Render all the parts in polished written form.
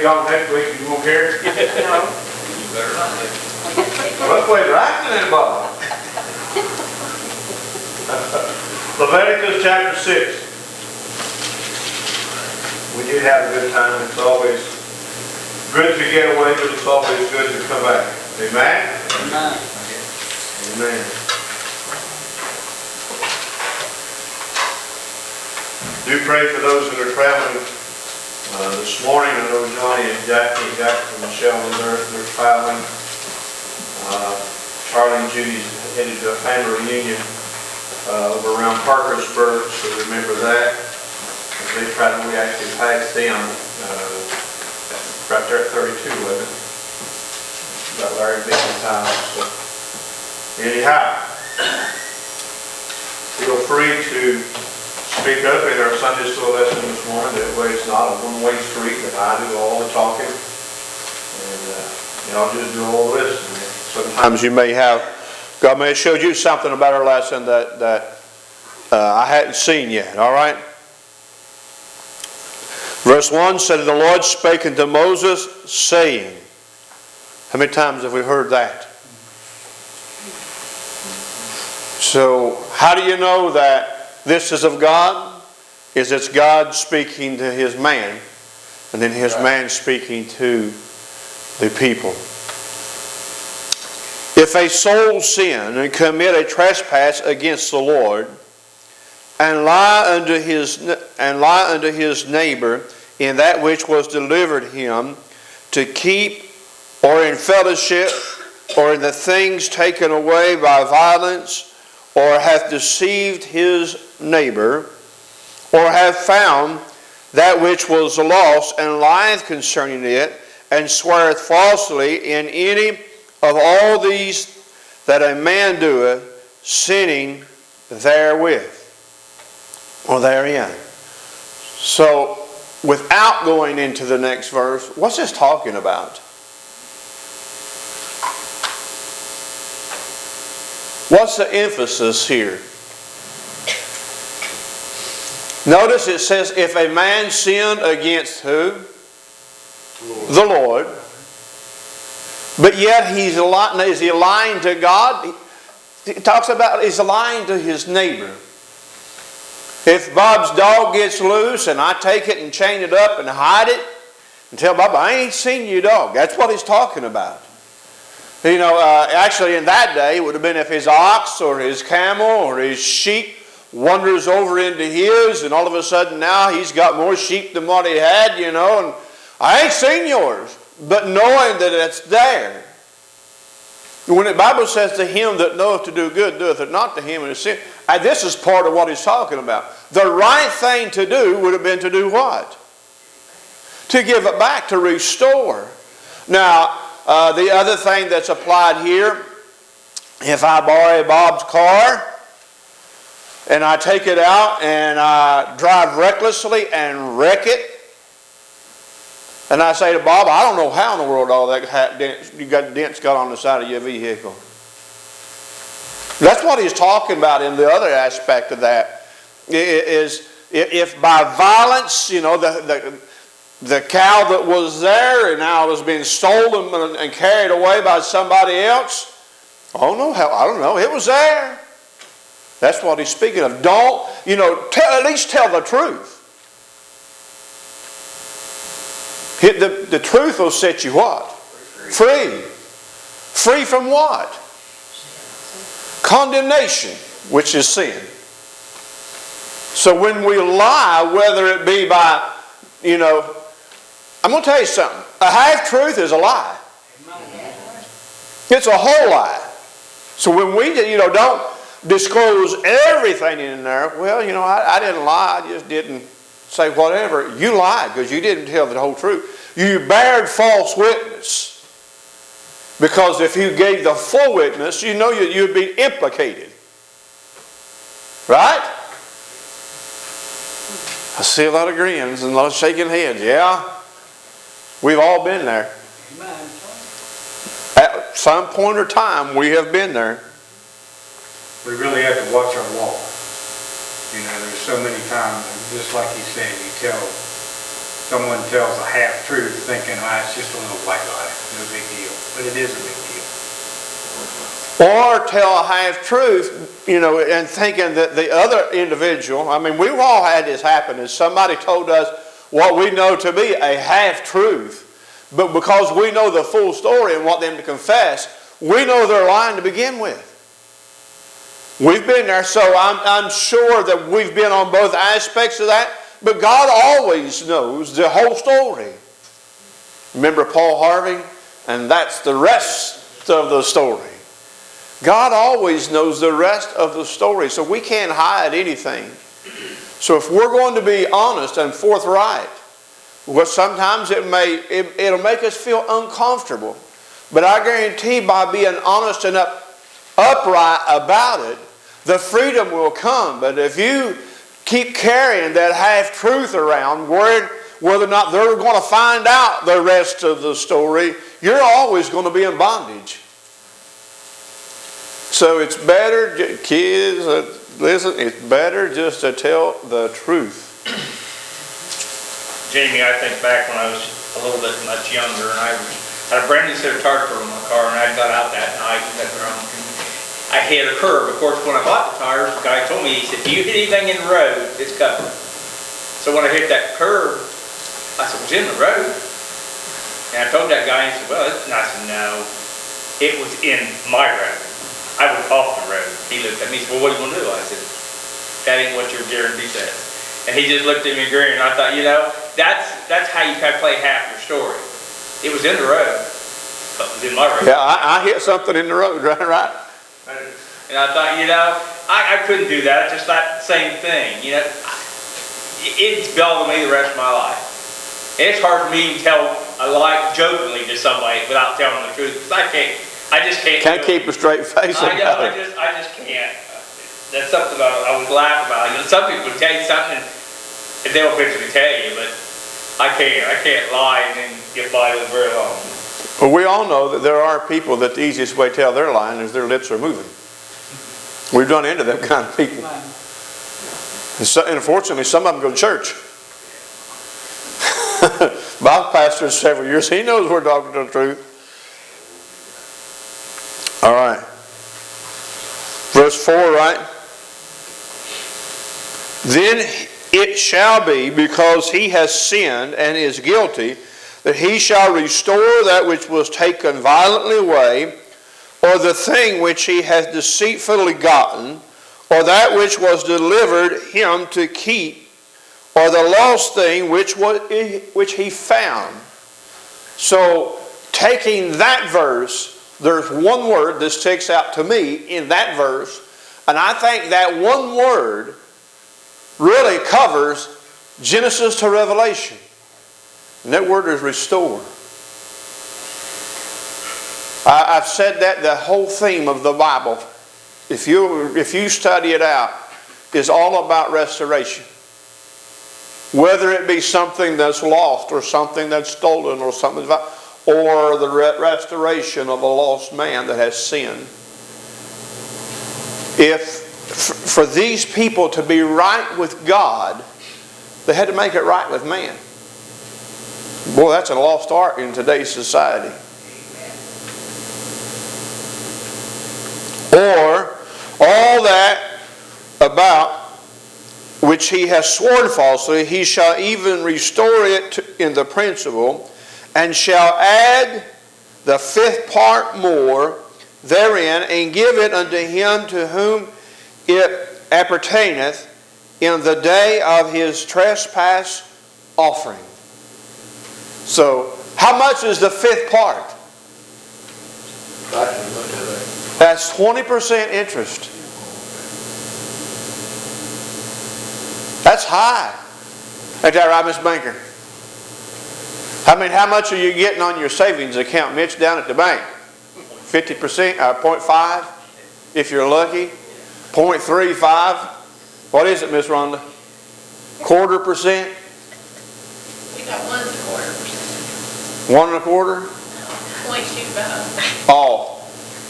be gone next week. You won't care? No. You better not. Well, let's wait right then, Bob. Leviticus chapter 6. We did have a good time. It's always good to get away, but it's always good to come back. Amen? Amen. Amen. Do pray for those that are traveling this morning. I know Johnny and Jackie and Michelle they're traveling. Charlie and Judy's headed to a family reunion over around Parkersburg, so remember that. As they travel, we actually passed them right there at 32, wasn't it? About Larry Bacon time. So anyhow, feel free to speak up in our Sunday school lesson this morning. That way it's not a one-way street that I do all the talking and y'all just do all the listening. Sometimes you may have, God may have showed you something about our lesson that I hadn't seen yet, all right? Verse 1 said, the Lord spake unto Moses, saying. How many times have we heard that? So, how do you know that this is of God? Is it's God speaking to His man, and then His man speaking to the people. If a soul sin and commit a trespass against the Lord, and lie unto his neighbor in that which was delivered him, to keep, or in fellowship, or in the things taken away by violence, or hath deceived his neighbor, or hath found that which was lost, and lieth concerning it, and sweareth falsely in any of all these that a man doeth, sinning therewith, or therein. So, without going into the next verse, what's this talking about? What's the emphasis here? Notice it says, if a man sin against who? The Lord. But yet is he lying to God? He talks about he's lying to his neighbor. If Bob's dog gets loose and I take it and chain it up and hide it and tell Bob, I ain't seen your dog. That's what he's talking about. You know, actually in that day it would have been if his ox or his camel or his sheep wanders over into his, and all of a sudden now he's got more sheep than what he had, you know, and I ain't seen yours. But knowing that it's there. When the Bible says to him that knoweth to do good, doeth it not to him in his sin. This is part of what he's talking about. The right thing to do would have been to do what? To give it back, to restore. Now, the other thing that's applied here, if I borrow Bob's car and I take it out and I drive recklessly and wreck it, and I say to Bob, I don't know how in the world all that dents got on the side of your vehicle. That's what he's talking about in the other aspect of that. Is if by violence, you know, the cow that was there and now was being stolen and carried away by somebody else, I don't know, it was there. That's what he's speaking of. Don't, you know, at least tell the truth. The truth will set you what? Free. Free from what? Condemnation, which is sin. So when we lie, whether it be by, you know, I'm going to tell you something. A half-truth is a lie. It's a whole lie. So when we, you know, don't disclose everything in there, well, you know, I didn't lie, I just didn't say whatever. You lied because you didn't tell the whole truth. You bared false witness. Because if you gave the full witness, you know you'd be implicated. Right? I see a lot of grins and a lot of shaking heads. Yeah. We've all been there. At some point or time, we have been there. We really have to watch our walk. You know, there's so many times, just like he said, you tell someone tells a half-truth thinking, it's just a little white lie, no big deal. But it is a big deal. Or tell a half-truth, and thinking that the other individual, we've all had this happen, is somebody told us what we know to be a half-truth. But because we know the full story and want them to confess, we know they're lying to begin with. We've been there, so I'm sure that we've been on both aspects of that. But God always knows the whole story. Remember Paul Harvey? And that's the rest of the story. God always knows the rest of the story, so we can't hide anything. So if we're going to be honest and forthright, well, sometimes it'll make us feel uncomfortable. But I guarantee by being honest and upright about it, the freedom will come. But if you keep carrying that half-truth around, worried whether or not they're going to find out the rest of the story, you're always going to be in bondage. So it's better, kids, listen, it's better just to tell the truth. Jamie, I think back when I was a little bit much younger, and I had a brand new set of tires put on my car, and I got out that night and got drunk. I hit a curb. Of course, when I bought the tires, the guy told me, he said, if you hit anything in the road, it's covered. So when I hit that curb, I said, it was in the road. And I told that guy, he said, well, and I said, no, it was in my road. I was off the road. He looked at me, he said, well, what are you going to do? I said, that ain't what your guarantee says. And he just looked at me and grinned, and I thought, that's how you kind of play half your story. It was in the road, but it was in my road. Yeah, I hit something in the road, right? And I thought, I couldn't do that. Just that same thing. It's bothered me the rest of my life. And it's hard for me to tell a lie jokingly to somebody without telling the truth, because I just can't. Can't keep a straight face about it. I just can't. That's something I was laughing about. Some people tell you something and they'll eventually tell you, but I can't lie and then get by with it very long. Well, we all know that there are people that the easiest way to tell they're lying is their lips are moving. We've run into them kind of people. And unfortunately, some of them go to church. My pastor several years, he knows we're talking the truth. All right. Verse 4, right? Then it shall be, because he has sinned and is guilty, that he shall restore that which was taken violently away, or the thing which he hath deceitfully gotten, or that which was delivered him to keep, or the lost thing which he found. So, taking that verse, there's one word that sticks out to me in that verse, and I think that one word really covers Genesis to Revelation. And that word is restore. I've said that the whole theme of the Bible, if you study it out, is all about restoration. Whether it be something that's lost or something that's stolen or something, or the restoration of a lost man that has sinned. For these people to be right with God, they had to make it right with man. Boy, that's a lost art in today's society. Or all that about which he has sworn falsely, he shall even restore it in the principle, and shall add the fifth part more therein, and give it unto him to whom it appertaineth in the day of his trespass offering. So, how much is the fifth part? That's 20% interest. That's high. Ain't that right, Miss Banker? How much are you getting on your savings account, Mitch, down at the bank? 50%, 0.5, if you're lucky. 0.35. What is it, Miss Rhonda? 1/4%? We got 1.25%. 1.25? 0.25. Oh.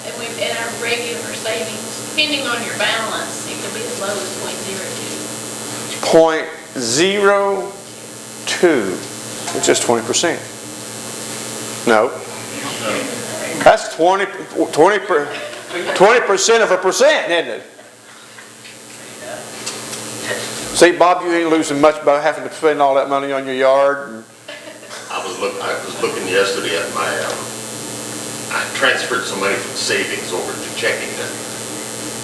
And we've in our regular savings, depending on your balance, it could be as low as 0.02. 0.02. It's just 20%. No. That's 20% of a percent, isn't it? See, Bob, you ain't losing much by having to spend all that money on your yard. I was looking yesterday at my, I transferred some money from savings over to checking to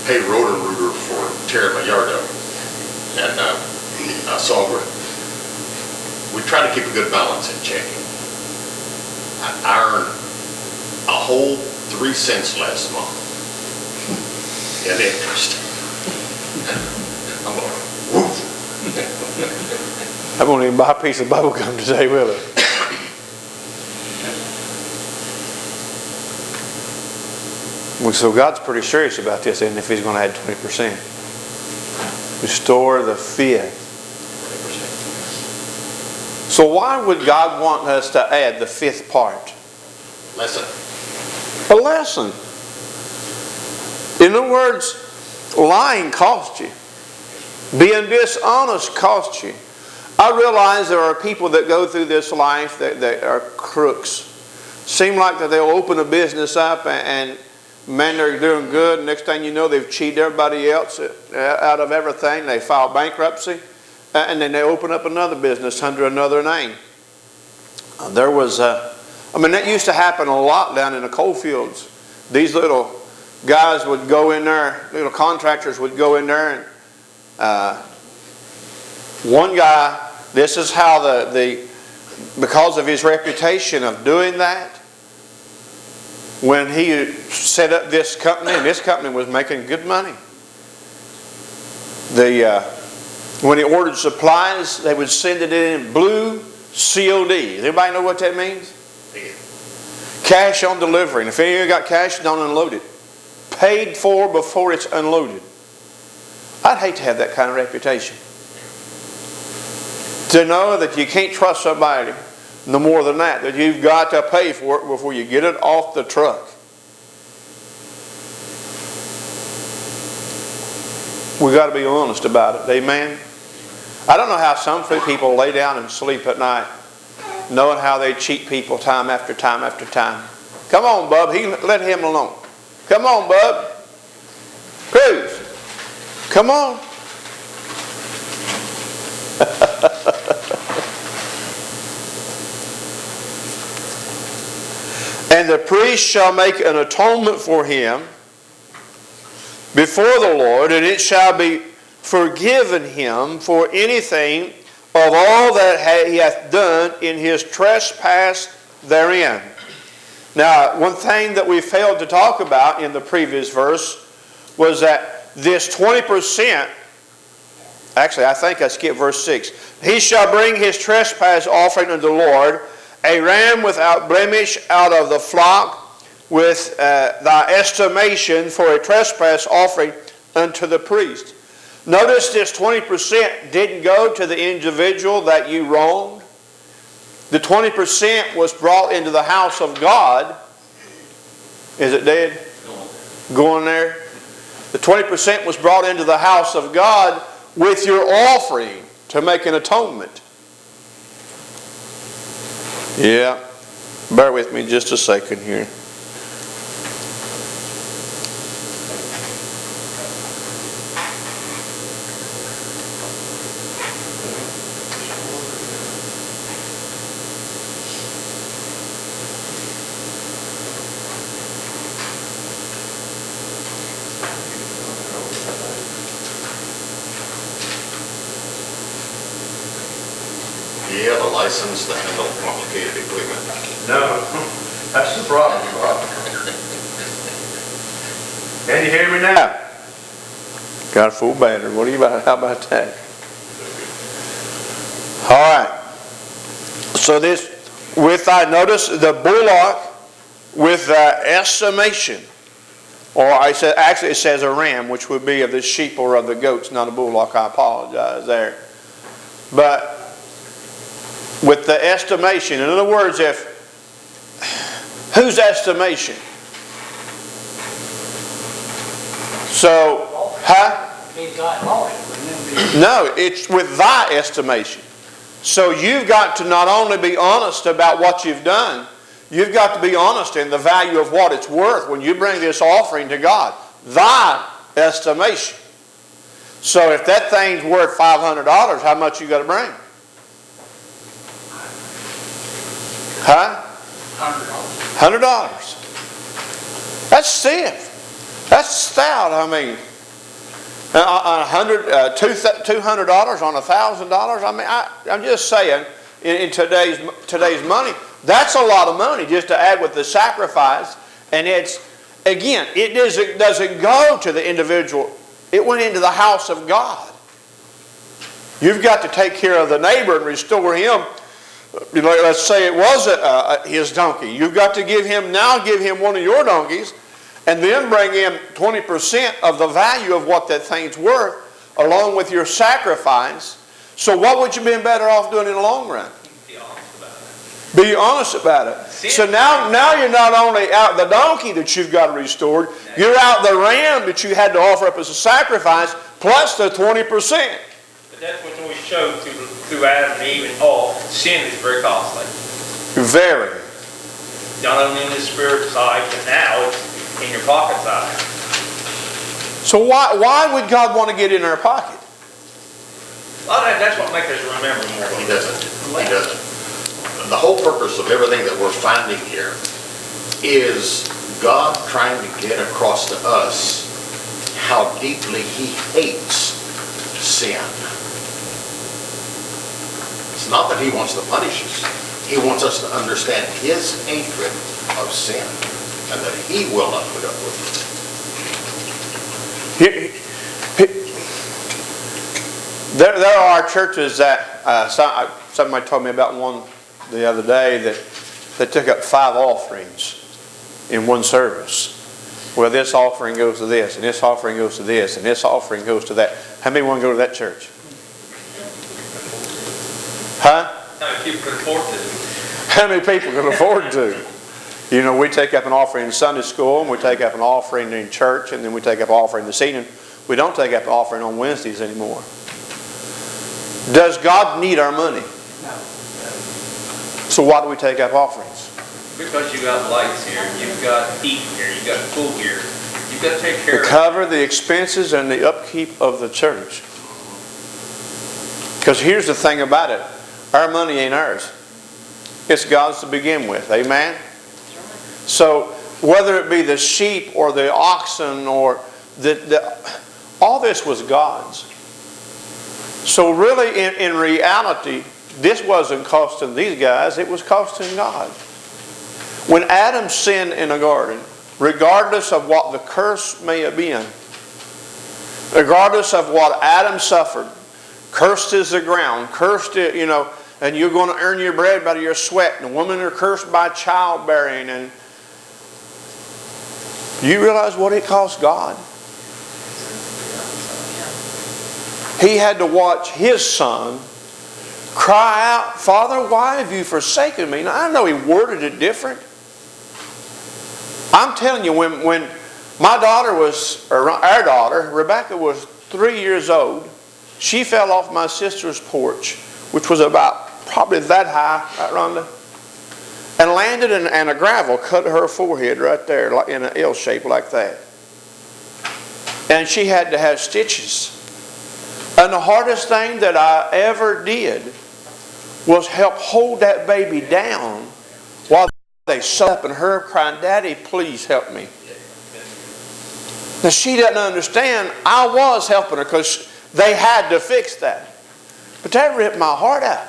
pay Roto-Rooter for tearing my yard up. And I saw we try to keep a good balance in checking. I earned a whole 3 cents last month in interest. I'm going, woof. I won't even buy a piece of bubble gum today, will it? Well, so God's pretty serious about this, isn't he, if he's going to add 20%? Restore the fifth. So why would God want us to add the fifth part? Lesson. A lesson. In other words, lying costs you. Being dishonest costs you. I realize there are people that go through this life that are crooks. Seem like that they'll open a business up and man, they're doing good. Next thing you know, they've cheated everybody else out of everything. They file bankruptcy. And then they open up another business under another name. There was, that used to happen a lot down in the coal fields. These little guys would go in there, little contractors would go in there, and one guy, this is how because of his reputation of doing that, when he set up this company, and this company was making good money, when he ordered supplies, they would send it in blue COD. Does anybody know what that means? Yeah. Cash on delivery. And if any of you got cash, don't unload it. Paid for before it's unloaded. I'd hate to have that kind of reputation. To know that you can't trust somebody no more than that you've got to pay for it before you get it off the truck. We've got to be honest about it. Amen? I don't know how some people lay down and sleep at night knowing how they cheat people time after time after time. Come on, Bub. Let him alone. Come on, Bub. Cruz. Come on. And the priest shall make an atonement for him before the Lord, and it shall be forgiven him for anything of all that he hath done in his trespass therein. Now, one thing that we failed to talk about in the previous verse was that this 20%, actually I think I skipped verse 6. He shall bring his trespass offering unto the Lord, a ram without blemish out of the flock, with thy estimation for a trespass offering unto the priest. Notice this 20% didn't go to the individual that you wronged. The 20% was brought into the house of God. Is it dead? Going there? The 20% was brought into the house of God with your offering to make an atonement. Yeah. Bear with me just a second here. Do you have a license to handle complicated equipment? No. That's the problem, Bob. Can you hear me now? Got a full battery. How about that? All right. So this, notice the bullock with estimation. Or actually it says a ram, which would be of the sheep or of the goats, not a bullock. I apologize there. But with the estimation, in other words, whose estimation? So, huh? He's got lost. No, it's with thy estimation. So you've got to not only be honest about what you've done, you've got to be honest in the value of what it's worth when you bring this offering to God. Thy estimation. So if that thing's worth $500, how much you got to bring? Huh? $100. That's stiff. That's stout. I mean, $200 on $1,000. I mean, I'm just saying, in today's money, that's a lot of money just to add with the sacrifice. And it's, again, it doesn't go to the individual. It went into the house of God. You've got to take care of the neighbor and restore him. Let's say it was his donkey. You've got to give him one of your donkeys, and then bring in 20% of the value of what that thing's worth, along with your sacrifice. So what would you be better off doing in the long run? Be honest about it. Be honest about it. So now you're not only out the donkey that you've got restored, you're out the ram that you had to offer up as a sacrifice, plus the 20%. But that's what we showed through Adam and Eve and all. Sin is very costly. Very. Not only in the spirit side, but now it's in your pocket side. So why would God want to get in our pocket? Well, that's what makes us remember more. He doesn't. He doesn't. The whole purpose of everything that we're finding here is God trying to get across to us how deeply He hates sin. It's not that He wants to punish us. He wants us to understand His hatred of sin and that He will not put up with it. There are churches that, somebody told me about one the other day that took up 5 offerings in one service. Well, this offering goes to this, and this offering goes to this, and this offering goes to that. How many want to go to that church? Huh? How many people can afford to? How many people can afford to? You know, we take up an offering in Sunday school, and we take up an offering in church, and then we take up an offering this evening. We don't take up an offering on Wednesdays anymore. Does God need our money? No. So why do we take up offerings? Because you got lights here, you've got heat here, you've got pool here. You've got to take care To of cover the expenses and the upkeep of the church. Because here's the thing about it. Our money ain't ours. It's God's to begin with. Amen? So whether it be the sheep or the oxen or all this was God's. So really in reality, this wasn't costing these guys, it was costing God. When Adam sinned in the garden, regardless of what the curse may have been, regardless of what Adam suffered, cursed is the ground, cursed it, and you're going to earn your bread by your sweat, and women are cursed by childbearing, and you realize what it cost God? He had to watch His Son cry out, "Father, why have you forsaken me?" Now, I know He worded it different. I'm telling you, when my daughter was, or our daughter, Rebecca, was 3 years old, she fell off my sister's porch, which was about probably that high, right, Rhonda? And landed and a gravel cut her forehead right there in an L shape like that. And she had to have stitches. And the hardest thing that I ever did was help hold that baby down while they sat up and her crying, "Daddy, please help me." Now she doesn't understand. I was helping her because they had to fix that. But that ripped my heart out.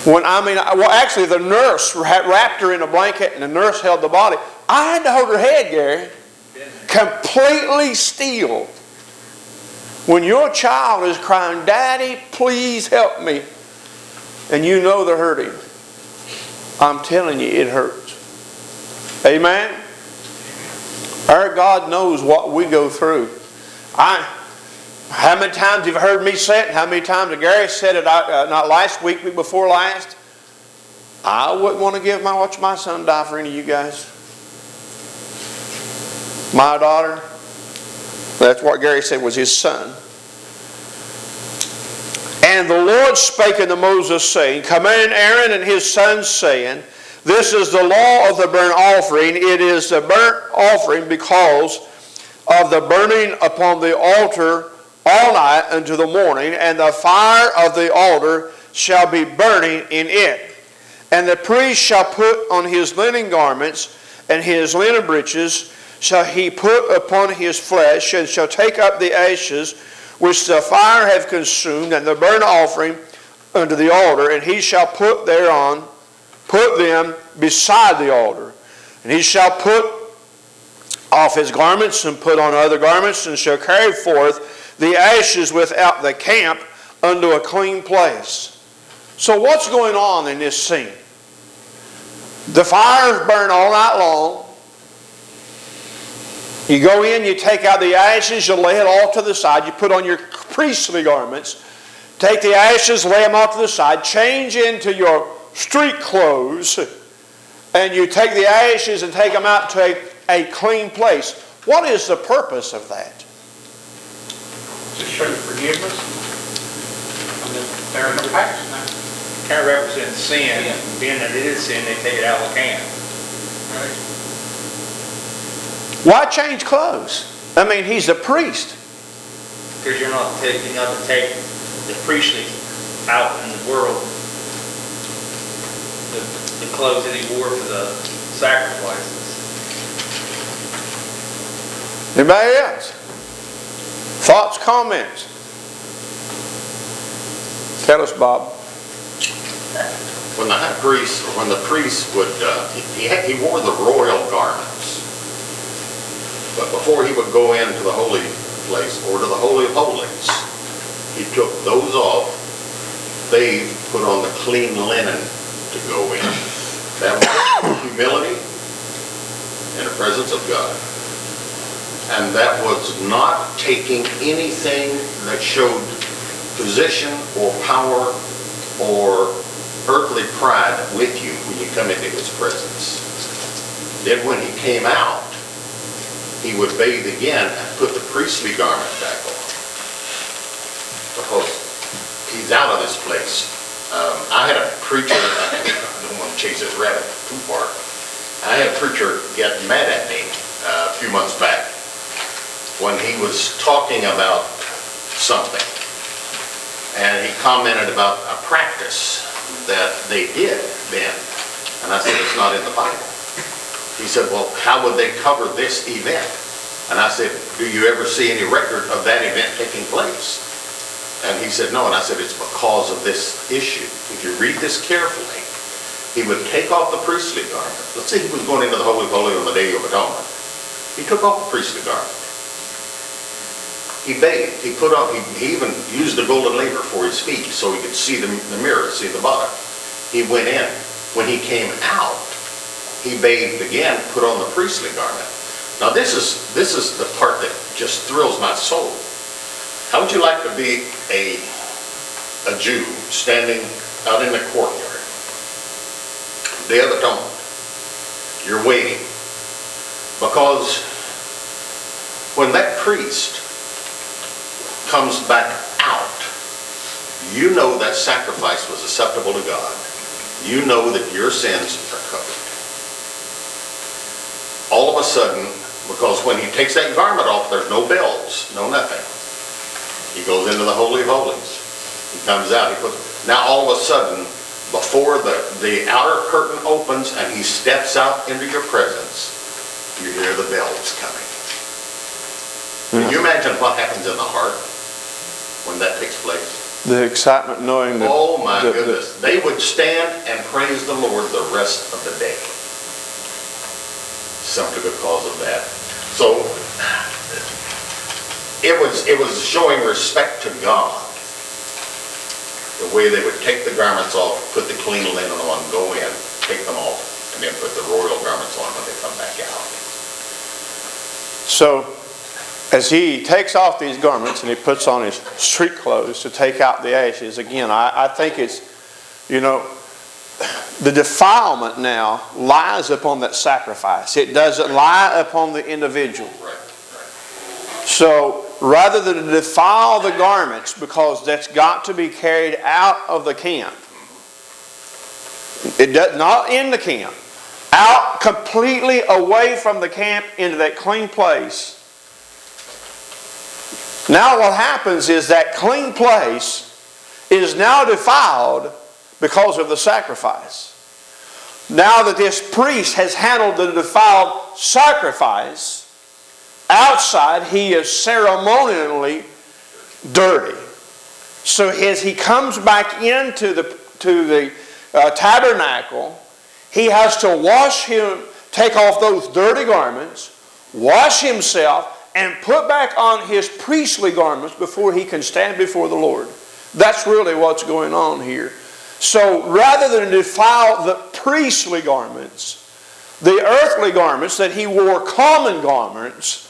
Actually the nurse wrapped her in a blanket and the nurse held the body. I had to hold her head, Gary. Completely still. When your child is crying, "Daddy, please help me," and you know they're hurting, I'm telling you, it hurts. Amen? Our God knows what we go through. How many times have you heard me say it? How many times Gary said it, not last week, week before last? I wouldn't want to watch my son die for any of you guys. My daughter, that's what Gary said was his son. And the Lord spake unto Moses, saying, Command Aaron and his sons, saying, This is the law of the burnt offering. It is the burnt offering because of the burning upon the altar all night unto the morning, and the fire of the altar shall be burning in it. And the priest shall put on his linen garments, and his linen breeches shall he put upon his flesh, and shall take up the ashes which the fire hath consumed, and the burnt offering unto the altar, and he shall put them beside the altar. And he shall put off his garments, and put on other garments, and shall carry forth the ashes without the camp unto a clean place. So what's going on in this scene? The fires burn all night long. You go in, you take out the ashes, you lay it all to the side, you put on your priestly garments, take the ashes, lay them off to the side, change into your street clothes, and you take the ashes and take them out to a clean place. What is the purpose of that? To show forgiveness. And then they're in the past now. Kind of represents sin. Being that it is sin, they take it out of the can. Right? Why change clothes? I mean, he's a priest. Because you're not to take the priestly out in the world. The clothes that he wore for the sacrifices. Anybody else? Thoughts, comments? Tell us, Bob. When the high priest, or when the priest would, he wore the royal garments. But before he would go into the holy place or to the Holy of Holies, he took those off, bathed, put on the clean linen to go in. That was humility in the presence of God. And that was not taking anything that showed position or power or earthly pride with you when you come into his presence. Then when he came out, he would bathe again and put the priestly garment back on. Because he's out of this place. I had a preacher, I don't want to chase this rabbit too far. I had a preacher get mad at me a few months back when he was talking about something. And he commented about a practice that they did then. And I said, it's not in the Bible. He said, well, how would they cover this event? And I said, do you ever see any record of that event taking place? And he said, no. And I said, it's because of this issue. If you read this carefully, he would take off the priestly garment. Let's say he was going into the Holy of Holies on the Day of Atonement. He took off the priestly garment. He bathed. He put on, he even used the golden laver for his feet so he could see the mirror, see the bottom. He went in. When he came out, he bathed again, put on the priestly garment. Now this is the part that just thrills my soul. How would you like to be a Jew standing out in the courtyard, Day of Atonement? You're waiting. Because when that priest comes back out, you know that sacrifice was acceptable to God. You know that your sins are covered. All of a sudden, because when he takes that garment off, there's no bells, no nothing. He goes into the Holy of Holies. He comes out. Now all of a sudden, before the outer curtain opens and he steps out into your presence, you hear the bells coming. Can you imagine what happens in the heart when that takes place? The excitement knowing that... Oh my goodness. They would stand and praise the Lord the rest of the day. Simply because of that. So it was showing respect to God. The way they would take the garments off, put the clean linen on, go in, take them off, and then put the royal garments on when they come back out. So, as he takes off these garments and he puts on his street clothes to take out the ashes, again, I think it's, the defilement now lies upon that sacrifice. It doesn't lie upon the individual. Right. So, rather than defile the garments, because that's got to be carried out of the camp. It does not in the camp. Out completely away from the camp into that clean place. Now what happens is that clean place is now defiled because of the sacrifice. Now that this priest has handled the defiled sacrifice, outside he is ceremonially dirty. So as he comes back into the tabernacle, he has to take off those dirty garments, wash himself, and put back on his priestly garments before he can stand before the Lord. That's really what's going on here. So rather than defile the priestly garments, the earthly garments that he wore, common garments,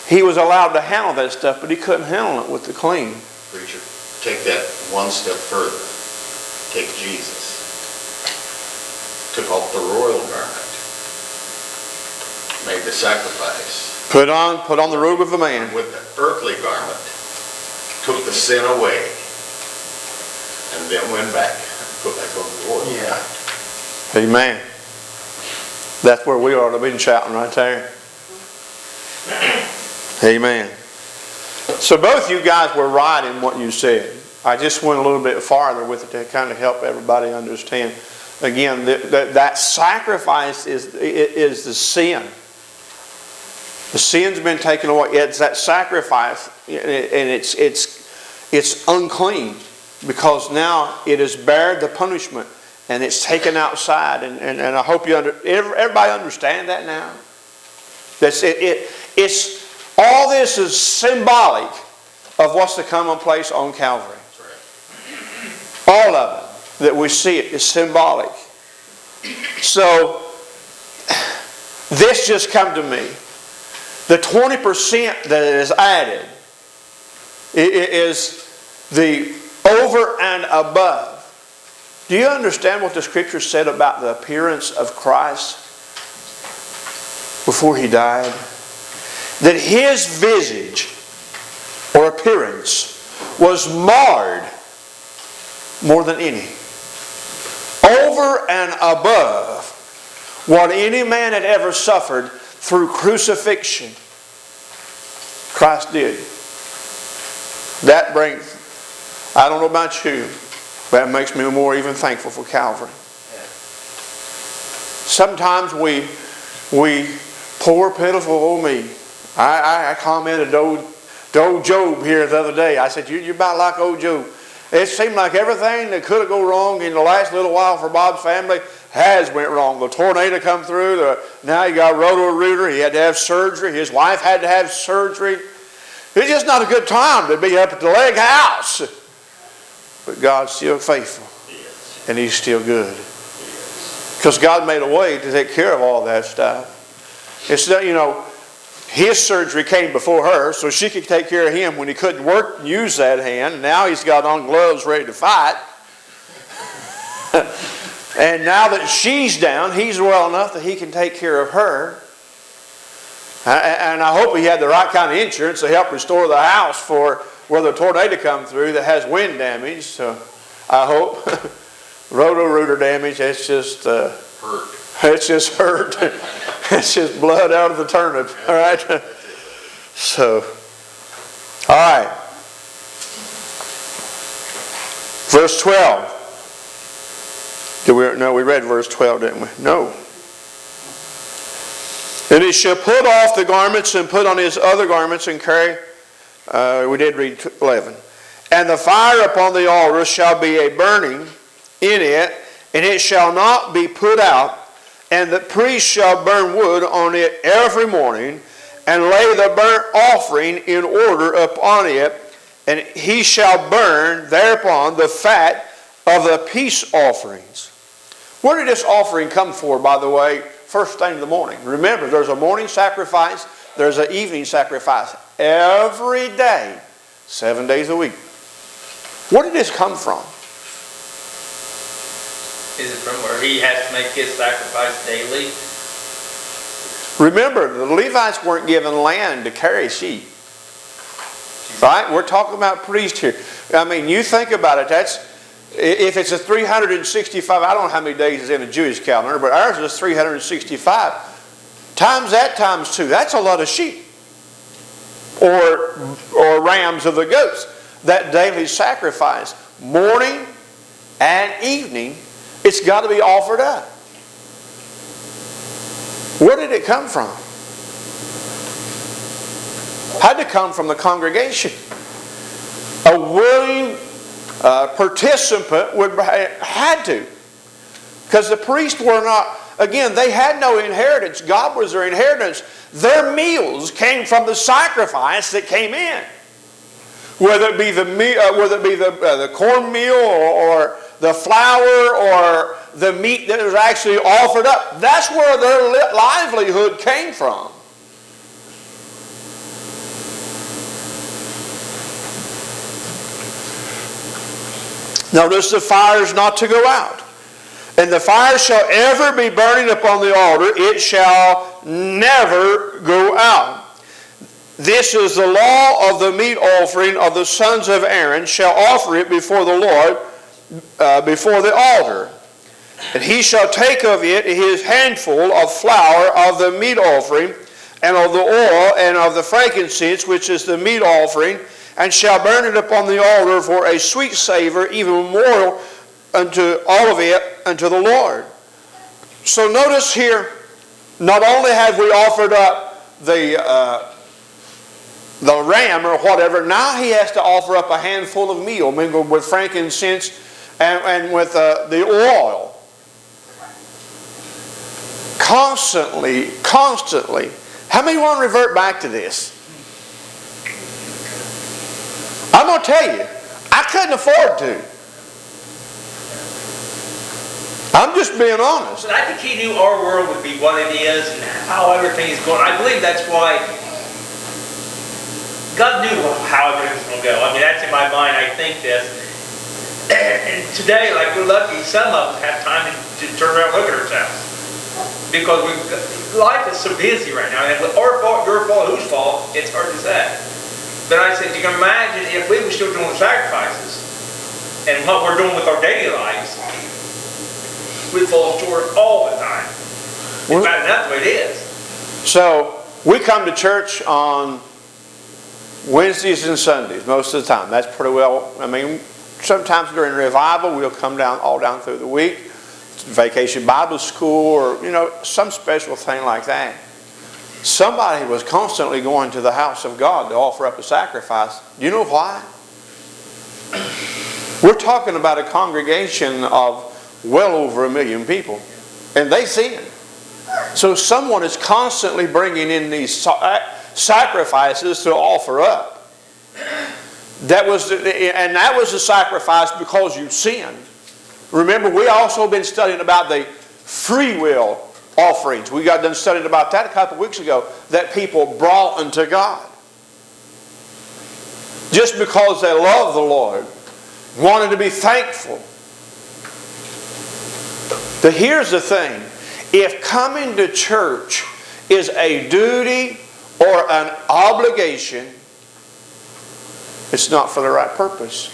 he was allowed to handle that stuff, but he couldn't handle it with the clean. Preacher, take that one step further. Take Jesus. Took off the royal garment. Made the sacrifice. Put on the robe of a man. With the earthly garment, took the sin away. And then went back and put back on the royal garment. Amen. That's where we ought to be shouting right there. Amen. So both you guys were right in what you said. I just went a little bit farther with it to kind of help everybody understand. Again, that sacrifice is the sin. The sin's been taken away. It's that sacrifice, and it's unclean because now it has bared the punishment and it's taken outside. And I hope everybody understand that now. That's it. It's all this is symbolic of what's to come in place on Calvary. All of it that we see it is symbolic. So this just come to me. The 20% that is added is the over and above. Do you understand what the Scripture said about the appearance of Christ before He died? That His visage or appearance was marred more than any. Over and above what any man had ever suffered through crucifixion, Christ did. That brings, I don't know about you, but it makes me more even thankful for Calvary. Sometimes we poor pitiful old me. I commented to old Job here the other day. I said, you're about like old Job. It seemed like everything that could have gone wrong in the last little while for Bob's family has went wrong. The tornado come through. Now he got roto-rooter. He had to have surgery. His wife had to have surgery. It's just not a good time to be up at the leg house. But God's still faithful. And He's still good. Because God made a way to take care of all that stuff. It's not, His surgery came before her, so she could take care of him when he couldn't work and use that hand. And now he's got on gloves ready to fight. And now that she's down, he's well enough that he can take care of her. And I hope he had the right kind of insurance to help restore the house for where the tornado come through that has wind damage. So I hope. Roto-rooter damage, it's just hurt. It's just hurt. It's just blood out of the turnip. All right. So, all right. Verse 12. We read verse 12, didn't we? No. And he shall put off the garments and put on his other garments and carry. We did read 11. And the fire upon the altar shall be a burning in it, and it shall not be put out. And the priest shall burn wood on it every morning, and lay the burnt offering in order upon it, and he shall burn thereupon the fat of the peace offerings. Where did this offering come for, by the way? First thing in the morning. Remember, there's a morning sacrifice, there's an evening sacrifice. Every day, 7 days a week. Where did this come from? Is it from where he has to make his sacrifice daily? Remember, the Levites weren't given land to carry sheep. Right? We're talking about priest here. I mean, you think about it. That's, if it's a 365, I don't know how many days is in a Jewish calendar, but ours is 365. Times that times 2. That's a lot of sheep. Or rams of the goats. That daily sacrifice, morning and evening, it's got to be offered up. Where did it come from? Had to come from the congregation. A willing participant had to. Because the priests were not, again, they had no inheritance. God was their inheritance. Their meals came from the sacrifice that came in. Whether it be the cornmeal or the flour or the meat that was actually offered up. That's where their livelihood came from. Notice the fire is not to go out. And the fire shall ever be burning upon the altar. It shall never go out. This is the law of the meat offering of the sons of Aaron, shall offer it before the Lord, before the altar. And he shall take of it his handful of flour of the meat offering, and of the oil, and of the frankincense, which is the meat offering, and shall burn it upon the altar for a sweet savor, even memorial unto all of it unto the Lord. So notice here, not only have we offered up the ram or whatever, now he has to offer up a handful of meal mingled with frankincense and with the oil. Constantly. How many want to revert back to this? I'm going to tell you, I couldn't afford to. I'm just being honest. But I think he knew our world would be what it is and how everything is going. I believe that's why God knew how everything's going to go. I mean, that's in my mind. I think this. And today, like, we're lucky, some of us have time to turn around and look at ourselves. Because life is so busy right now. And our fault, your fault, whose fault, it's hard to say. But I said, you can imagine if we were still doing sacrifices and what we're doing with our daily lives, we fall short all the time. It's bad enough the way it is. So, we come to church on Wednesdays and Sundays most of the time. That's pretty well, I mean, sometimes during revival we'll come down all down through the week. Vacation Bible school or, some special thing like that. Somebody was constantly going to the house of God to offer up a sacrifice. Do you know why? We're talking about a congregation of well over 1 million people. And they sin. So someone is constantly bringing in these sacrifices to offer up. That was the sacrifice because you sinned. Remember, we also been studying about the free will offerings. We got done studying about that a couple of weeks ago, that people brought unto God. Just because they love the Lord, wanted to be thankful. But here's the thing. If coming to church is a duty or an obligation, it's not for the right purpose.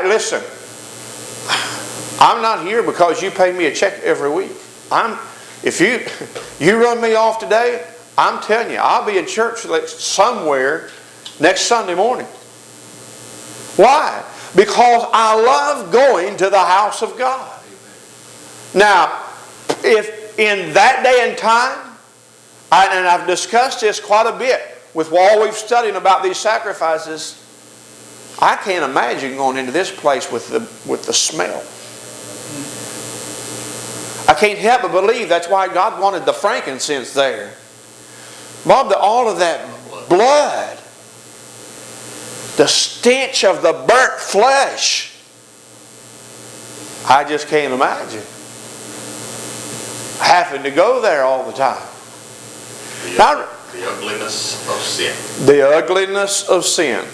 Listen, I'm not here because you pay me a check every week. If you run me off today, I'm telling you, I'll be in church somewhere next Sunday morning. Why? Because I love going to the house of God. Now, if in that day and time, and I've discussed this quite a bit with what we've studied about these sacrifices, I can't imagine going into this place with the smell. I can't help but believe that's why God wanted the frankincense there. Bob, all of that blood, the stench of the burnt flesh, I just can't imagine having to go there all the time. The ugliness of sin. The ugliness of sin.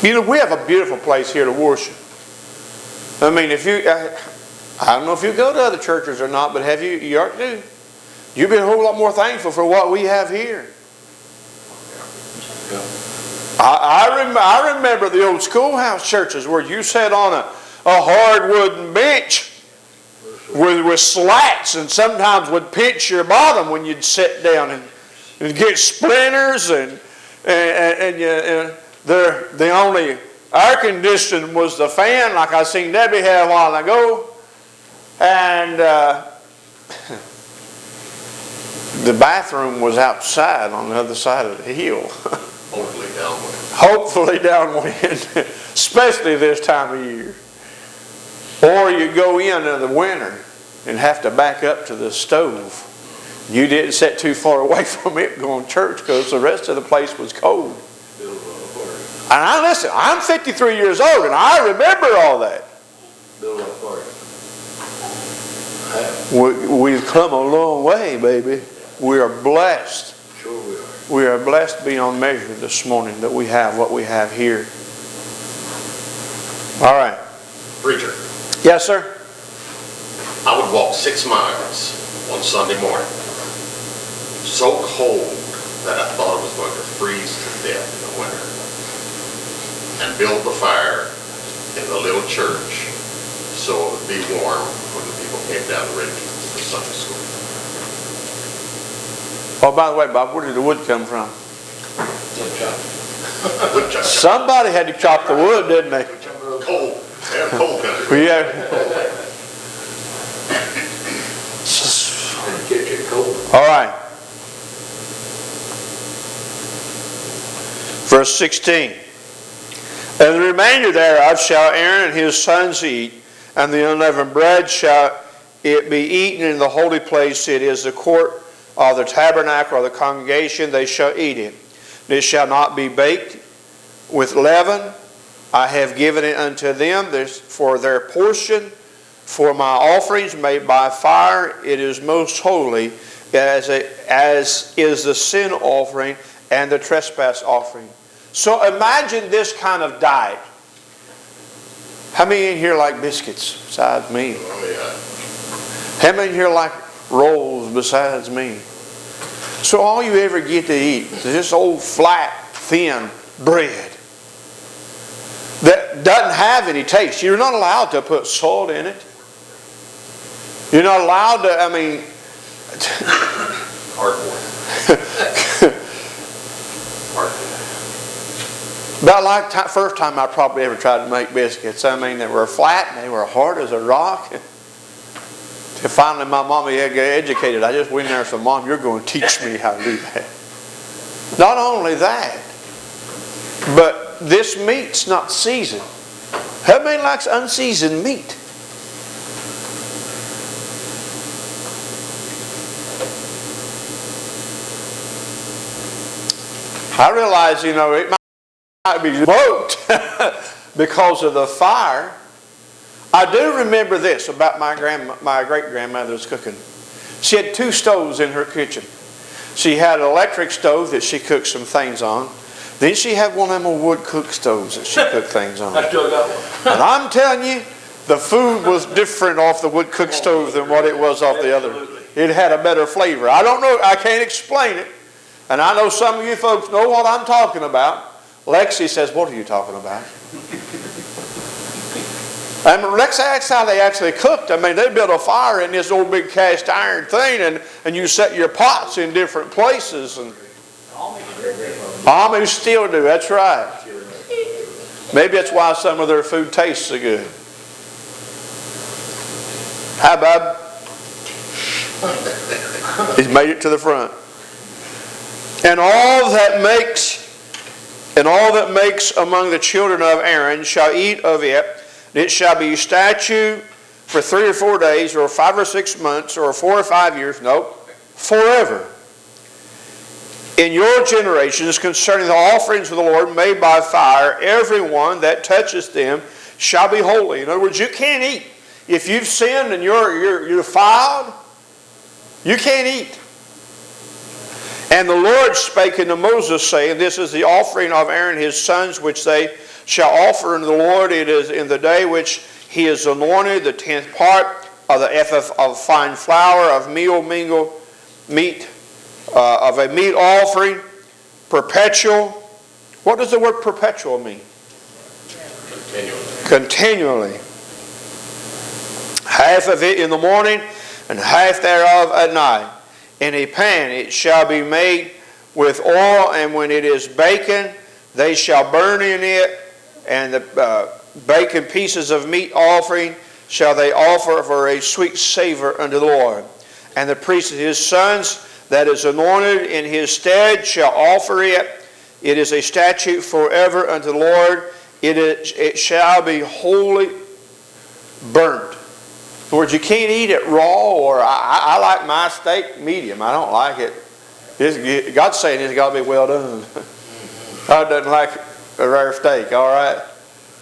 We have a beautiful place here to worship. I mean, I don't know if you go to other churches or not, but you ought to do. You'd be a whole lot more thankful for what we have here. I remember the old schoolhouse churches where you sat on a hard wooden bench with slats, and sometimes would pinch your bottom when you'd sit down and get splinters, and the only air conditioning was the fan, like I seen Debbie have a while ago, and the bathroom was outside on the other side of the hill. Hopefully downwind. Hopefully downwind, especially this time of year. Or you go in the winter and have to back up to the stove. You didn't sit too far away from it going to church because the rest of the place was cold. And listen, I'm 53 years old and I remember all that. We've come a long way, baby. We are blessed. Sure we are. We are blessed beyond measure this morning that we have what we have here. All right. Preacher, Yes, sir? I would walk 6 miles on Sunday morning, so cold that I thought I was going to freeze to death in the winter, and build the fire in the little church so it would be warm when the people came down ready for Sunday school. Oh, by the way, Bob, where did the wood come from? Woodchuck. Somebody had to chop the wood, didn't they? Cold. Yeah, cold country. Yeah. All right. Verse 16. And the remainder thereof shall Aaron and his sons eat, and the unleavened bread shall it be eaten in the holy place. It is the court of the tabernacle or the congregation. They shall eat it. It shall not be baked with leaven. I have given it unto them for their portion. For my offerings made by fire, it is most holy, as is the sin offering and the trespass offering. So imagine this kind of diet. How many in here like biscuits besides me? Oh, yeah. How many in here like rolls besides me? So all you ever get to eat is this old flat, thin bread that doesn't have any taste. You're not allowed to put salt in it. You're not allowed to, Cardboard. About like first time I probably ever tried to make biscuits. They were flat and they were hard as a rock. Till finally my mama got educated. I just went in there and said, Mom, you're going to teach me how to do that. Not only that, but this meat's not seasoned. How many likes unseasoned meat? I realize, it might be smoked because of the fire. I do remember this about my great-grandmother's cooking. She had 2 stoves in her kitchen. She had an electric stove that she cooked some things on. Then she had one of them old wood cook stoves that she cooked things on. I still got one. And I'm telling you, the food was different off the wood cook stove than what it was off the other. It had a better flavor. I don't know, I can't explain it. And I know some of you folks know what I'm talking about. Lexi says, what are you talking about? And Lexi, that's how they actually cooked. They built a fire in this old big cast iron thing, and you set your pots in different places. And Amish still do, that's right. Maybe that's why some of their food tastes so good. Hi, Bob. He's made it to the front. And all that makes among the children of Aaron shall eat of it. It shall be statute for 3 or 4 days, or 5 or 6 months, or 4 or 5 years. Nope, forever. In your generations, concerning the offerings of the Lord made by fire, everyone that touches them shall be holy. In other words, you can't eat. If you've sinned and you're defiled, you can't eat. And the Lord spake unto Moses, saying, this is the offering of Aaron his sons, which they shall offer unto the Lord. It is in the day which he is anointed, the 10th part of the ephah of fine flour of meal mingled meat, of a meat offering, perpetual, What does the word perpetual mean? Continually. Continually. Half of it in the morning, and half thereof at night. In a pan it shall be made with oil, and when it is baken, they shall burn in it, and the baken pieces of meat offering shall they offer for a sweet savor unto the Lord. And the priest and his sons that is anointed in his stead shall offer it. It is a statute forever unto the Lord. It shall be wholly burnt. In other words, you can't eat it raw, or I like my steak medium. I don't like it. God's saying it's got to be well done. God doesn't like a rare steak, all right,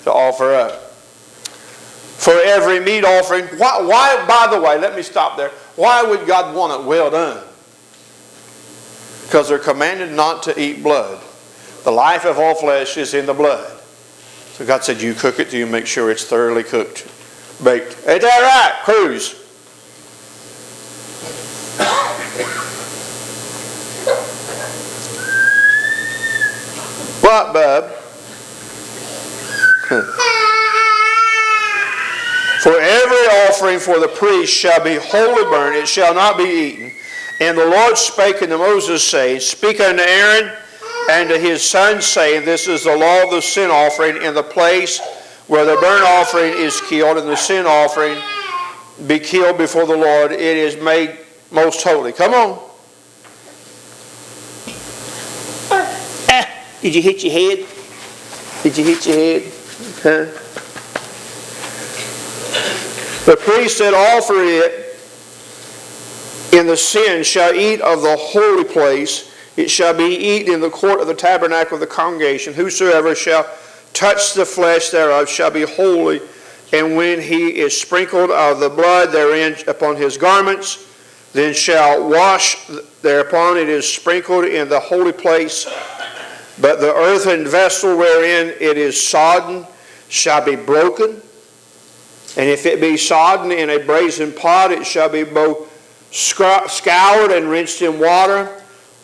to offer up. For every meat offering. Why, by the way, let me stop there. Why would God want it well done? Because they're commanded not to eat blood. The life of all flesh is in the blood. So God said, you cook it till you make sure it's thoroughly cooked, baked. Ain't that right, Cruz? What, bub? For every offering for the priest shall be wholly burnt, it shall not be eaten. And the Lord spake unto Moses, saying, Speak unto Aaron and to his sons, saying, This is the law of the sin offering in the place where the burnt offering is killed, and the sin offering be killed before the Lord. It is made most holy. Come on. Did you hit your head? Did you hit your head? Huh? The priest that offer it in the sin shall eat of the holy place. It shall be eaten in the court of the tabernacle of the congregation. Whosoever shall touch the flesh thereof shall be holy. And when he is sprinkled of the blood therein upon his garments, then shall wash thereupon. It is sprinkled in the holy place. But the earthen vessel wherein it is sodden shall be broken. And if it be sodden in a brazen pot, it shall be both scoured and rinsed in water.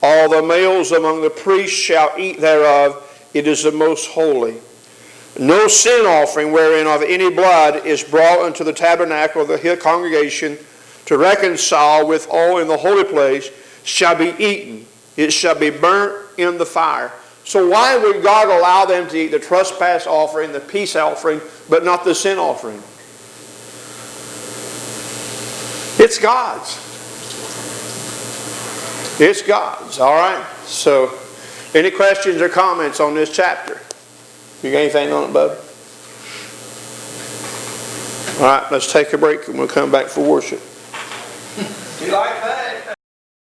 All the males among the priests shall eat thereof. It is the most holy. No sin offering wherein of any blood is brought unto the tabernacle of the congregation to reconcile with all in the holy place shall be eaten. It shall be burnt in the fire. So why would God allow them to eat the trespass offering, the peace offering, but not the sin offering? It's God's. It's God's, all right? So, any questions or comments on this chapter? You got anything on it, bub? All right, let's take a break and we'll come back for worship. You like that?